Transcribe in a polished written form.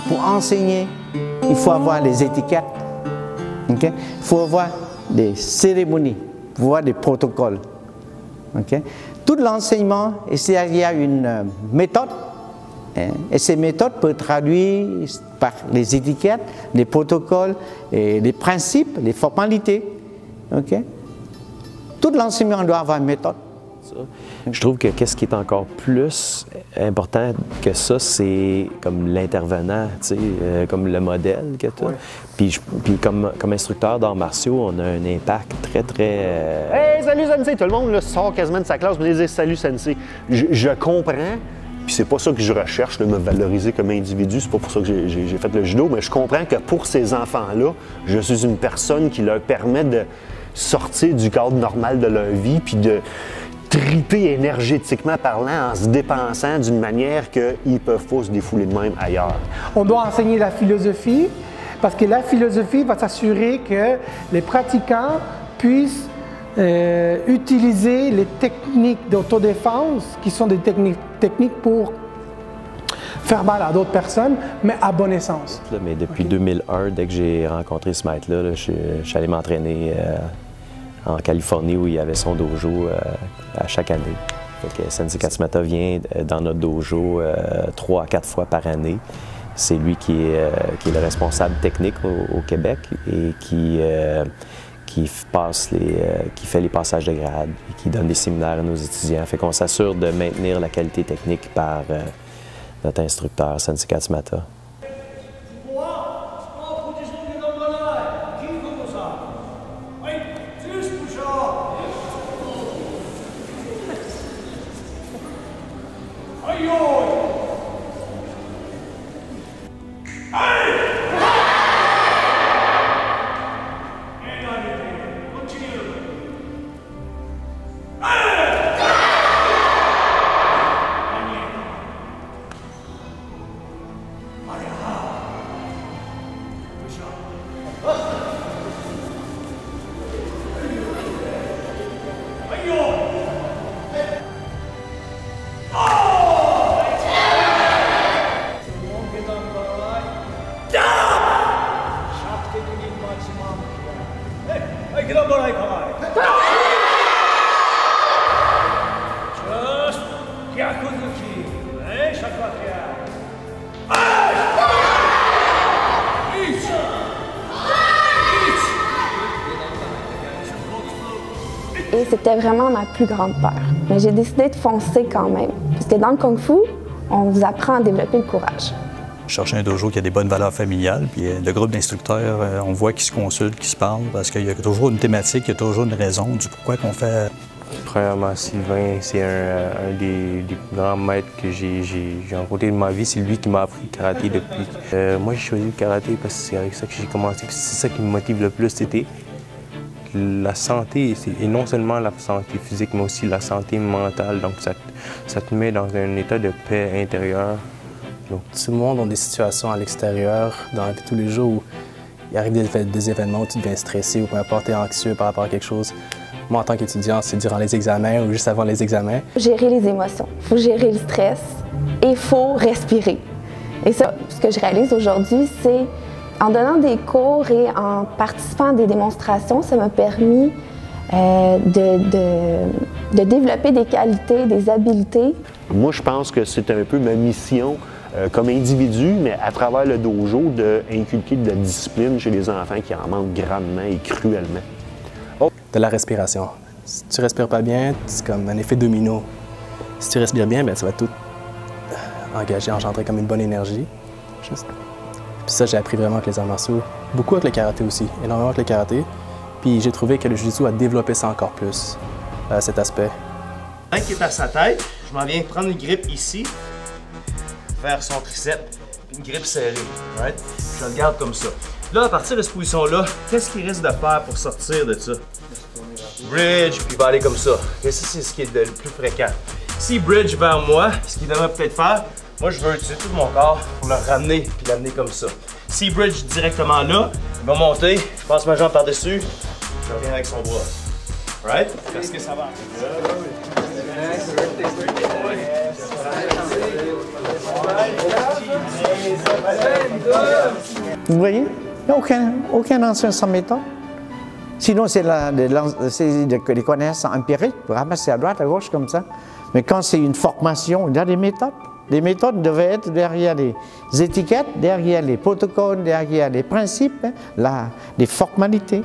Pour enseigner, il faut avoir les étiquettes, okay? Il faut avoir des cérémonies, il faut avoir des protocoles. Okay? Tout l'enseignement, il y a une méthode, et ces méthodes peuvent être traduites par les étiquettes, les protocoles, et les principes, les formalités. Okay? Tout l'enseignement doit avoir une méthode. Je trouve que qu'est-ce qui est encore plus important que ça, c'est comme l'intervenant, tu sais, comme le modèle que tu as. Puis comme instructeur d'arts martiaux, on a un impact très... Hey, salut Sensei! Tout le monde là, sort quasiment de sa classe pour dire salut Sensei. Je comprends, puis c'est pas ça que je recherche, de me valoriser comme individu, c'est pas pour ça que j'ai fait le judo, mais je comprends que pour ces enfants-là, je suis une personne qui leur permet de sortir du cadre normal de leur vie, puis de triper énergétiquement parlant en se dépensant d'une manière qu'ils ne peuvent pas se défouler de même ailleurs. On doit enseigner la philosophie parce que la philosophie va s'assurer que les pratiquants puissent utiliser les techniques d'autodéfense qui sont des techniques pour faire mal à d'autres personnes, mais à bon essence. Mais depuis 2001, dès que j'ai rencontré ce maître-là, je suis allé m'entraîner en Californie où il y avait son dojo à chaque année. Fait que Sensei Katsumata vient dans notre dojo 3 à 4 fois par année. C'est lui qui est le responsable technique au Québec et qui fait les passages de grade et qui donne des séminaires à nos étudiants. Fait qu'on s'assure de maintenir la qualité technique par notre instructeur Sensei Katsumata. Et c'était vraiment ma plus grande peur. Mais j'ai décidé de foncer quand même. Parce que dans le Kung Fu, on vous apprend à développer le courage. Je cherchais un dojo qui a des bonnes valeurs familiales, puis le groupe d'instructeurs, on voit qu'ils se consultent, qu'ils se parlent, parce qu'il y a toujours une thématique, il y a toujours une raison du pourquoi qu'on fait. Premièrement, Sylvain, c'est un des grands maîtres que j'ai rencontré de ma vie. C'est lui qui m'a appris le karaté depuis. Moi, j'ai choisi le karaté parce que c'est avec ça que j'ai commencé. C'est ça qui me motive le plus, c'était la santé, et non seulement la santé physique, mais aussi la santé mentale. Donc, ça te met dans un état de paix intérieure. Donc, tout le monde a des situations à l'extérieur, dans la vie de tous les jours, où il arrive des événements où tu deviens stressé ou peu importe, t'es anxieux par rapport à quelque chose. Moi, en tant qu'étudiant, c'est durant les examens ou juste avant les examens. Gérer les émotions, il faut gérer le stress et il faut respirer. Et ça, ce que je réalise aujourd'hui, c'est en donnant des cours et en participant à des démonstrations, ça m'a permis de développer des qualités, des habiletés. Moi, je pense que c'est un peu ma mission comme individu, mais à travers le dojo, d'inculquer de la discipline chez les enfants qui en manquent grandement et cruellement. De la respiration. Si tu respires pas bien, c'est comme un effet domino. Si tu respires bien, bien, ça va tout engager, engendrer comme une bonne énergie. Juste. Puis ça, j'ai appris vraiment avec les arts martiaux. Beaucoup avec le karaté aussi, énormément avec le karaté. Puis j'ai trouvé que le jiu-jitsu a développé ça encore plus, cet aspect. Qui est à sa tête, je m'en viens prendre une grippe ici, vers son triceps, une grippe serrée, right? Je le garde comme ça. Là, à partir de cette position-là, qu'est-ce qu'il risque de faire pour sortir de ça? Bridge, puis il va aller comme ça. Et ça, c'est ce qui est le plus fréquent. Si bridge vers moi, ce qu'il devrait peut-être faire, Moi, je veux utiliser tout mon corps pour le ramener puis l'amener comme ça. S'il bridge directement là, il va monter, je passe ma jambe par-dessus, je reviens avec son bras. Right? Est-ce que ça va? Vous voyez? Il n'y a aucun ancien sans méthode. Sinon, c'est des connaissances empiriques pour ramasser à droite, à gauche, comme ça. Mais quand c'est une formation, il y a des méthodes. Les méthodes devaient être derrière les étiquettes, derrière les protocoles, derrière les principes, les formalités.